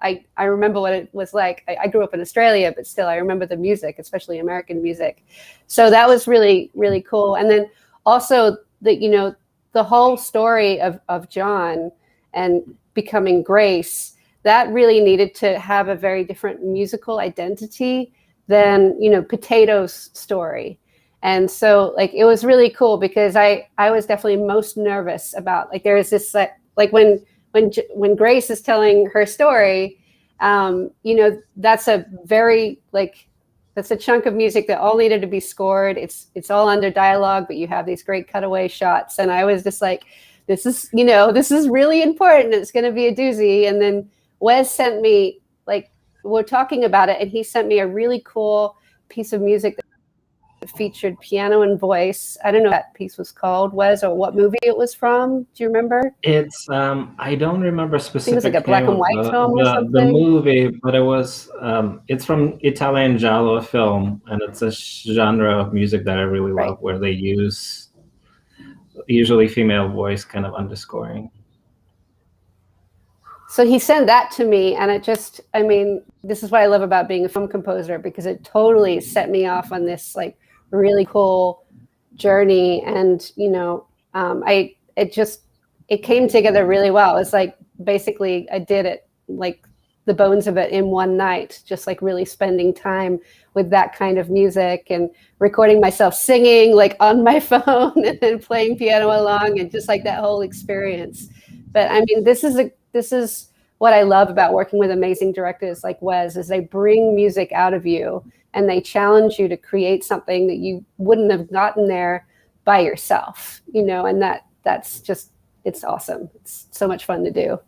I remember what it was like. I grew up in Australia, but still I remember the music, especially American music. So that was really, really cool. And then also the whole story of John and becoming Grace, that really needed to have a very different musical identity than, Potato's story. And so like, it was really cool because I was definitely most nervous about like, there was this like when Grace is telling her story, that's a very that's a chunk of music that all needed to be scored. It's all under dialogue, but you have these great cutaway shots. And I was just like, this is really important. It's going to be a doozy. And then Wes sent me, we're talking about it, and he sent me a really cool piece of music that featured piano and voice. I don't know what that piece was called, Wes, or what movie it was from. Do you remember? It's I don't remember specific. I think it was like a black and white film or something. The movie, but it was it's from Italian Giallo film, and it's a genre of music that I really love, where they use usually female voice kind of underscoring. So he sent that to me, and this is what I love about being a film composer, because it totally set me off on this like really cool journey. And it came together really well. It's like basically I did it like the bones of it in one night, just like really spending time with that kind of music and recording myself singing like on my phone and then playing piano along, and just like that whole experience. But I mean, this is what I love about working with amazing directors like Wes, is they bring music out of you and they challenge you to create something that you wouldn't have gotten there by yourself, and that's just, it's awesome. It's so much fun to do.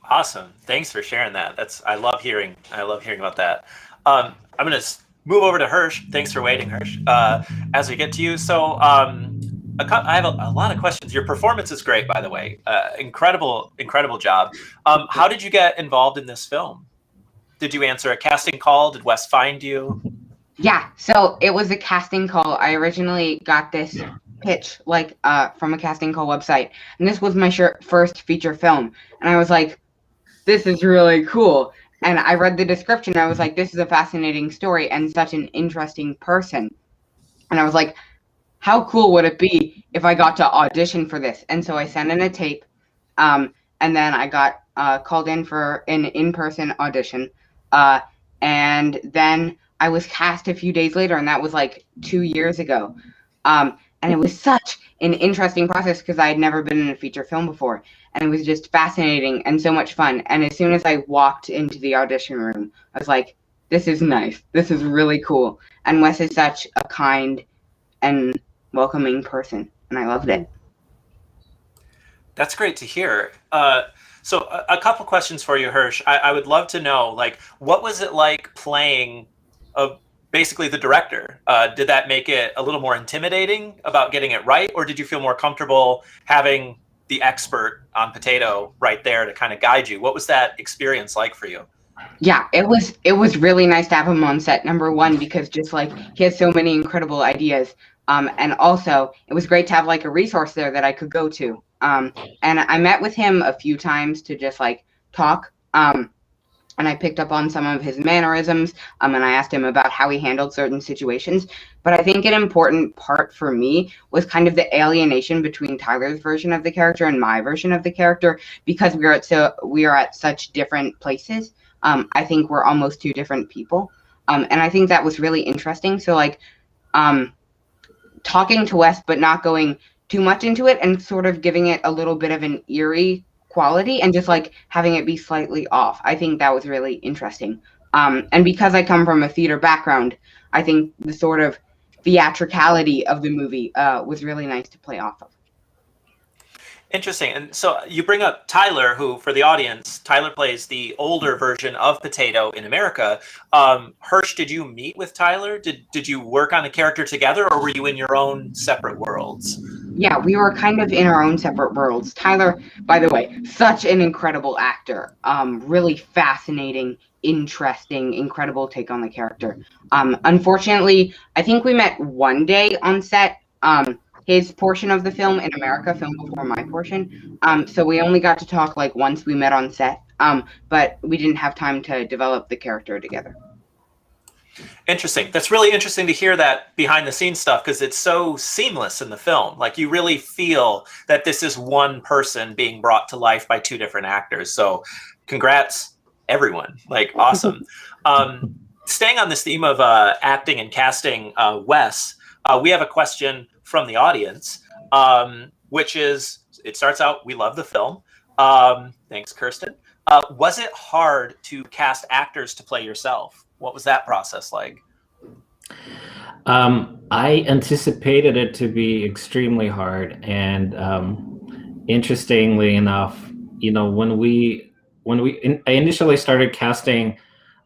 Awesome. Thanks for sharing that. I love hearing about that. I'm going to move over to Hirsch. Thanks for waiting, Hirsch. As we get to you. So, I have a lot of questions. Your performance is great, by the way. Incredible job. How did you get involved in this film? Did you answer a casting call? Did Wes find you? Yeah, so it was a casting call. I originally got this pitch from a casting call website, and this was my first feature film. And I was like, this is really cool. And I read the description, and I was like, this is a fascinating story and such an interesting person. And I was like, how cool would it be if I got to audition for this? And so I sent in a tape, and then I got called in for an in-person audition. And then I was cast a few days later, and that was like 2 years ago. And it was such an interesting process because I had never been in a feature film before, and it was just fascinating and so much fun. And as soon as I walked into the audition room, I was like, this is nice. This is really cool. And Wes is such a kind and welcoming person, and I loved it. That's great to hear. So a couple questions for you, Hirsch. I would love to know, like, what was it like playing basically the director? Did that make it a little more intimidating about getting it right, or did you feel more comfortable having the expert on Potato right there to kind of guide you? What was that experience like for you? Yeah, it was really nice to have him on set, number one, because just like he has so many incredible ideas. And also it was great to have like a resource there that I could go to. And I met with him a few times to just like talk. And I picked up on some of his mannerisms, and I asked him about how he handled certain situations. But I think an important part for me was kind of the alienation between Tyler's version of the character and my version of the character, because we are at such different places. I think we're almost two different people. And I think that was really interesting. So like talking to Wes, but not going too much into it, and sort of giving it a little bit of an eerie quality and just like having it be slightly off. I think that was really interesting. And because I come from a theater background, I think the sort of theatricality of the movie was really nice to play off of. Interesting. And so you bring up Tyler, who, for the audience, Tyler plays the older version of Potato in America. Hirsch, did you meet with Tyler? Did you work on the character together, or were you in your own separate worlds? Yeah, we were kind of in our own separate worlds. Tyler, by the way, such an incredible actor. Really fascinating, interesting, incredible take on the character. Unfortunately, I think we met one day on set. His portion of the film in America filmed before my portion. So we only got to talk like once we met on set, but we didn't have time to develop the character together. Interesting. That's really interesting to hear that behind the scenes stuff, because it's so seamless in the film. Like, you really feel that this is one person being brought to life by two different actors. So congrats, everyone. Like, awesome. Staying on this theme of acting and casting, Wes, we have a question from the audience, which is, it starts out, we love the film. Thanks, Kirsten. Was it hard to cast actors to play yourself? What was that process like? I anticipated it to be extremely hard, and interestingly enough, you know, I initially started casting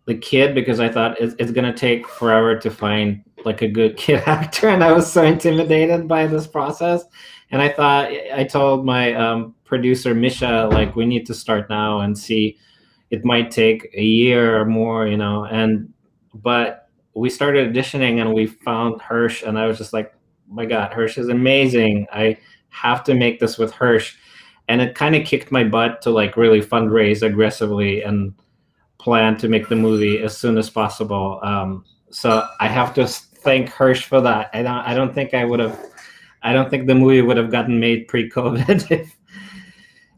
the kid because I thought it's gonna take forever to find like a good kid actor, and I was so intimidated by this process. And I told my producer Misha, like, we need to start now and see. It might take a year or more, you know. But we started auditioning and we found Hirsch, and I was just like, oh my God, Hirsch is amazing. I have to make this with Hirsch. And it kind of kicked my butt to like really fundraise aggressively and plan to make the movie as soon as possible. So I have to thank Hirsch for that. I don't think the movie would have gotten made pre-COVID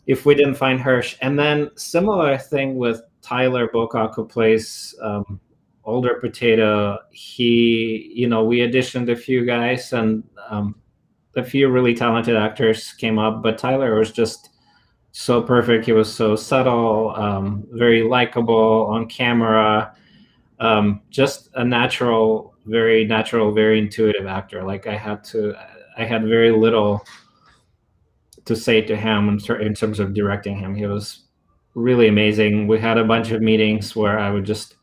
if we didn't find Hirsch. And then similar thing with Tyler Bocock, who plays older Potato. We auditioned a few guys, and a few really talented actors came up, but Tyler was just so perfect. He was so subtle, very likable on camera, just a very natural, very intuitive actor. Like, I had very little to say to him in terms of directing him. He was really amazing. We had a bunch of meetings where I would just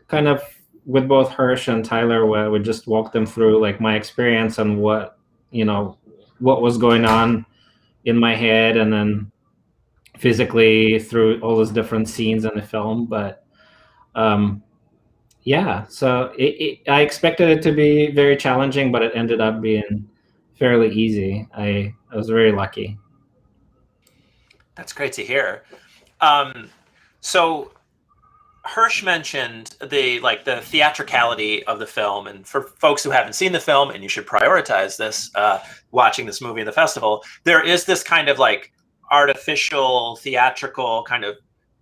kind of, with both Hirsch and Tyler, where I would just walk them through like my experience and what was going on in my head, and then physically through all those different scenes in the film. But yeah, so I expected it to be very challenging, but it ended up being fairly easy. I was very lucky. That's great to hear. So Hirsch mentioned the theatricality of the film, and for folks who haven't seen the film, and you should prioritize this, watching this movie in the festival, there is this kind of like artificial, theatrical, kind of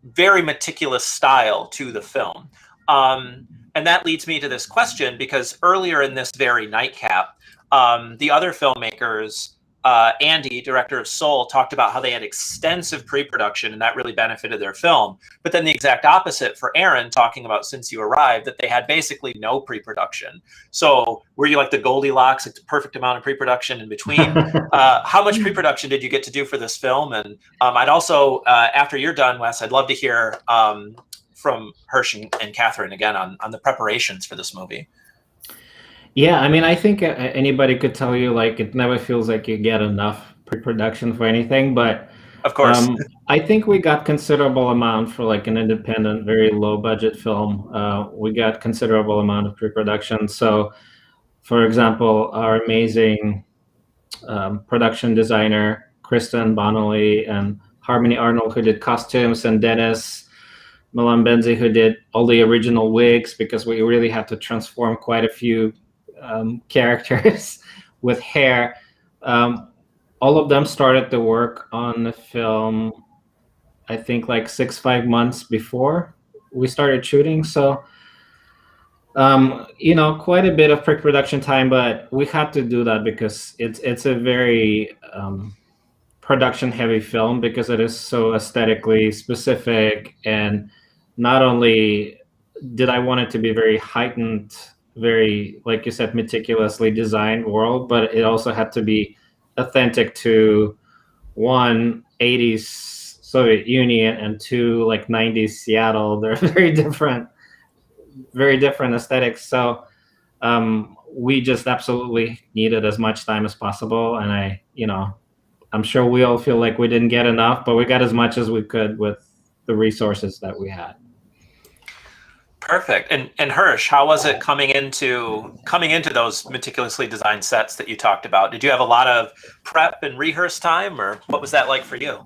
very meticulous style to the film. And that leads me to this question, because earlier in this very Nightcap, the other filmmakers Andy, director of Seoul, talked about how they had extensive pre-production and that really benefited their film. But then the exact opposite for Aaron, talking about Since You Arrived, that they had basically no pre-production. So were you like the Goldilocks, like the perfect amount of pre-production in between? How much pre-production did you get to do for this film? And I'd also, after you're done, Wes, I'd love to hear from Hirsch and Catherine again on the preparations for this movie. Yeah, I mean, I think anybody could tell you, like, it never feels like you get enough pre-production for anything, but of course, I think we got considerable amount for like an independent, very low budget film. We got considerable amount of pre-production. So, for example, our amazing production designer, Kristen Bonnelly, and Harmony Arnold, who did costumes, and Dennis Malambenzi, who did all the original wigs, because we really had to transform quite a few characters with hair. All of them started to work on the film, I think, like 5 months before we started shooting. So, you know, quite a bit of pre-production time, but we had to do that because it's a very production-heavy film, because it is so aesthetically specific. And not only did I want it to be very heightened, very, like you said, meticulously designed world, but it also had to be authentic to, one, 80s Soviet Union, and two, like 90s Seattle. They're very different aesthetics. So we just absolutely needed as much time as possible. And I'm sure we all feel like we didn't get enough, but we got as much as we could with the resources that we had. Perfect. And Hirsch, how was it coming into those meticulously designed sets that you talked about? Did you have a lot of prep and rehearse time, or what was that like for you?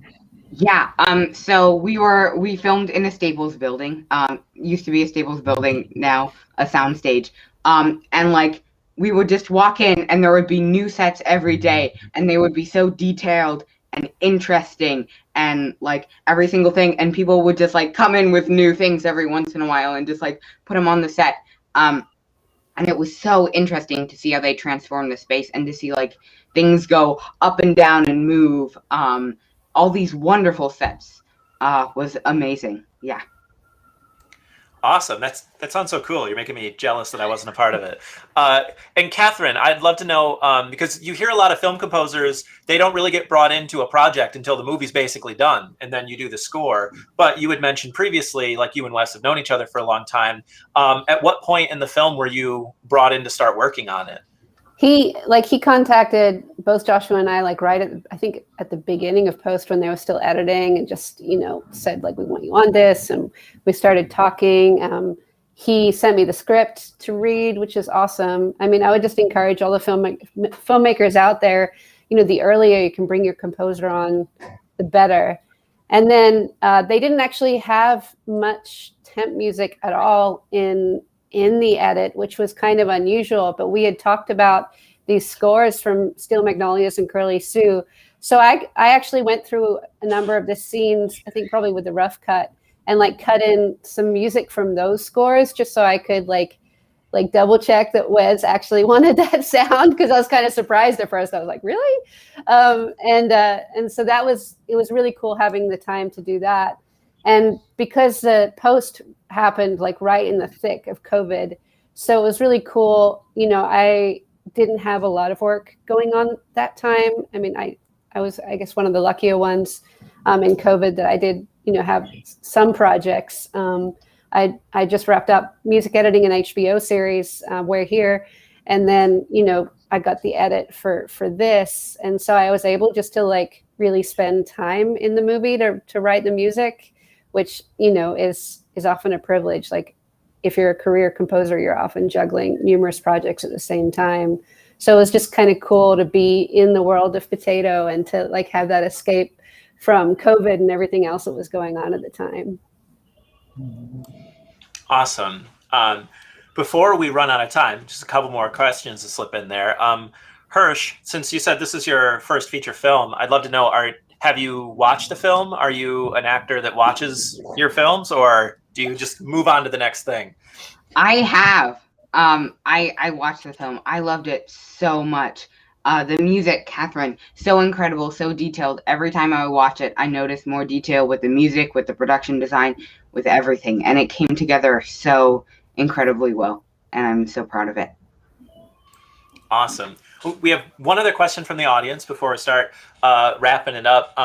Yeah. So we filmed in a Staples building. Used to be a Staples building, now a soundstage. And like we would just walk in, and there would be new sets every day, and they would be so detailed and interesting, and like every single thing, and people would just like come in with new things every once in a while and just like put them on the set. And it was so interesting to see how they transform the space, and to see like things go up and down and move. All these wonderful sets was amazing. Yeah. Awesome. That sounds so cool. You're making me jealous that I wasn't a part of it. And Catherine, I'd love to know, because you hear a lot of film composers, they don't really get brought into a project until the movie's basically done, and then you do the score. But you had mentioned previously, like you and Wes have known each other for a long time. At what point in the film were you brought in to start working on it? He contacted both Joshua and I, like right at, I think at the beginning of post, when they were still editing, and just, said like, we want you on this. And we started talking. He sent me the script to read, which is awesome. I mean, I would just encourage all the filmmakers out there, the earlier you can bring your composer on, the better. And then they didn't actually have much temp music at all in the edit, which was kind of unusual, but we had talked about these scores from Steel Magnolias and Curly Sue. So I actually went through a number of the scenes, I think probably with the rough cut, and like cut in some music from those scores, just so I could like double check that Wes actually wanted that sound, because I was kind of surprised at first. I was like, really? And so it was really cool having the time to do that. And because the post happened like right in the thick of COVID, so it was really cool. I didn't have a lot of work going on that time. I mean, I was, I guess, one of the luckier ones in COVID that I did, have some projects. I just wrapped up music editing an HBO series, We're Here, and then I got the edit for this, and so I was able just to like really spend time in the movie to write the music, which is often a privilege. Like if you're a career composer, you're often juggling numerous projects at the same time. So it was just kind of cool to be in the world of Potato and to like have that escape from COVID and everything else that was going on at the time. Awesome. Before we run out of time, just a couple more questions to slip in there. Hirsch, since you said this is your first feature film, I'd love to know, have you watched the film? Are you an actor that watches your films, or do you just move on to the next thing? I have. I watched the film. I loved it so much. The music, Catherine, so incredible, so detailed. Every time I watch it, I notice more detail with the music, with the production design, with everything. And it came together so incredibly well. And I'm so proud of it. Awesome. We have one other question from the audience before we start wrapping it up.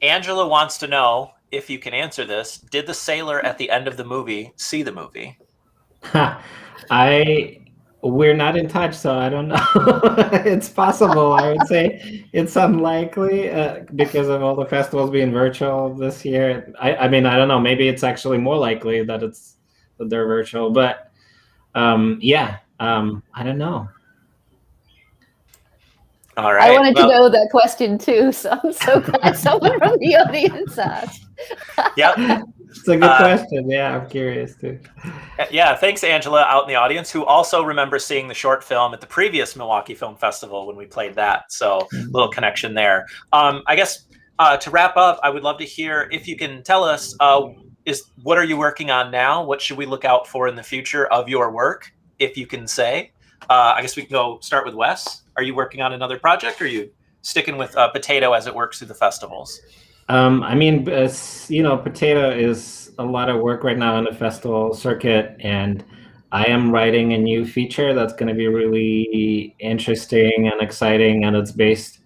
Angela wants to know if you can answer this. Did the sailor at the end of the movie see the movie? We're not in touch, so I don't know. It's possible. I would say it's unlikely because of all the festivals being virtual this year. I mean, I don't know. Maybe it's actually more likely that they're virtual, but yeah, I don't know. All right. I wanted to know that question too, so I'm so glad someone from the audience asked. Yep. It's a good question. Yeah, I'm curious too. Yeah, thanks, Angela, out in the audience, who also remembers seeing the short film at the previous Milwaukee Film Festival when we played that. So, little connection there. I guess to wrap up, I would love to hear if you can tell us what are you working on now? What should we look out for in the future of your work, if you can say? I guess we can go start with Wes. Are you working on another project, or are you sticking with Potato as it works through the festivals? I mean, Potato is a lot of work right now on the festival circuit, and I am writing a new feature that's going to be really interesting and exciting, and it's based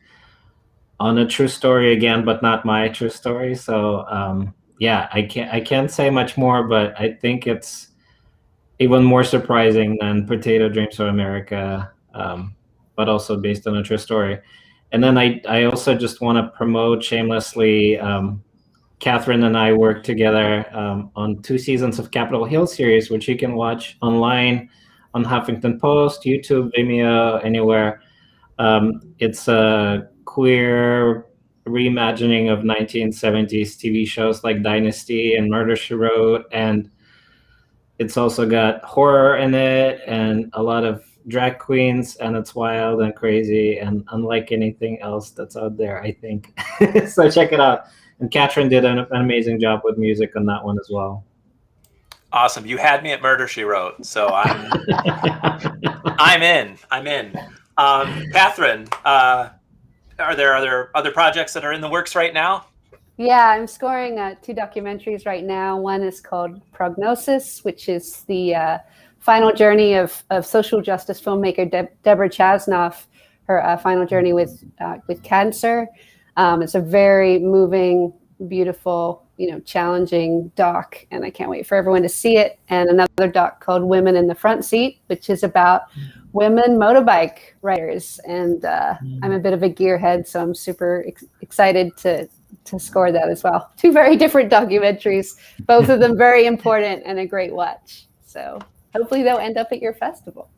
on a true story again, but not my true story. So yeah, I can't say much more, but I think it's even more surprising than Potato Dreams of America, but also based on a true story. And then I also just want to promote shamelessly, Catherine and I worked together on 2 seasons of Capitol Hill series, which you can watch online on Huffington Post, YouTube, Vimeo, anywhere. It's a queer reimagining of 1970s TV shows like Dynasty and Murder, She Wrote, and it's also got horror in it and a lot of drag queens, and it's wild and crazy and unlike anything else that's out there, I think. So check it out. And Catherine did an amazing job with music on that one as well. Awesome. You had me at Murder, She Wrote, so I'm in. Catherine, are there other projects that are in the works right now? Yeah, I'm scoring 2 documentaries right now. One is called Prognosis, which is the final journey of social justice filmmaker Deborah Chasnoff, her final journey with cancer. It's a very moving, beautiful, challenging doc, and I can't wait for everyone to see it. And another doc called Women in the Front Seat, which is about women motorbike riders. And I'm a bit of a gearhead, so I'm super excited to score that as well. 2 very different documentaries, both of them very important and a great watch. So hopefully they'll end up at your festival.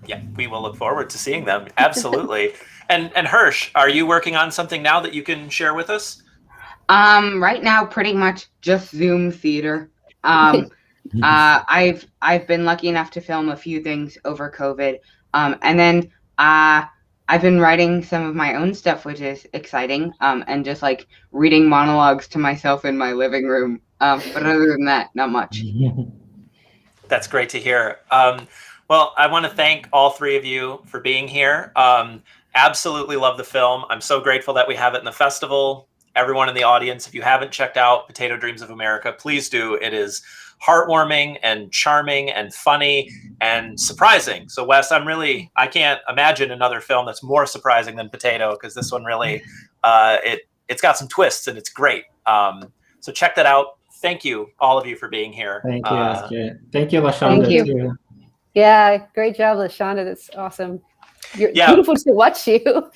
Yeah, we will look forward to seeing them. Absolutely. And Hirsch, are you working on something now that you can share with us? Right now, pretty much just Zoom theater. I've been lucky enough to film a few things over COVID. And then I've been writing some of my own stuff, which is exciting, and just like reading monologues to myself in my living room. But other than that, not much. That's great to hear. Well, I want to thank all 3 of you for being here. Absolutely love the film. I'm so grateful that we have it in the festival. Everyone in the audience, if you haven't checked out Potato Dreams of America, please do. It is heartwarming and charming and funny and surprising. So Wes, I can't imagine another film that's more surprising than Potato, because this one really, it's got some twists and it's great. So check that out. Thank you, all of you, for being here. Thank you, Askit. Thank you, LaShonda, too. Yeah, great job, LaShonda. That's awesome. You're beautiful to watch you.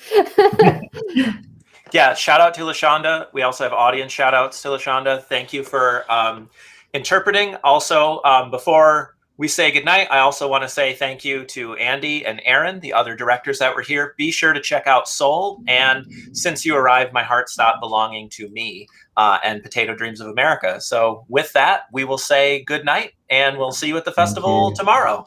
Yeah, shout out to LaShonda. We also have audience shout outs to LaShonda. Thank you for interpreting. Also, before we say goodnight, I also want to say thank you to Andy and Aaron, the other directors that were here. Be sure to check out Seoul and Since You Arrived, My Heart Stopped Belonging to Me, and Potato Dreams of America. So with that, we will say goodnight, and we'll see you at the festival tomorrow.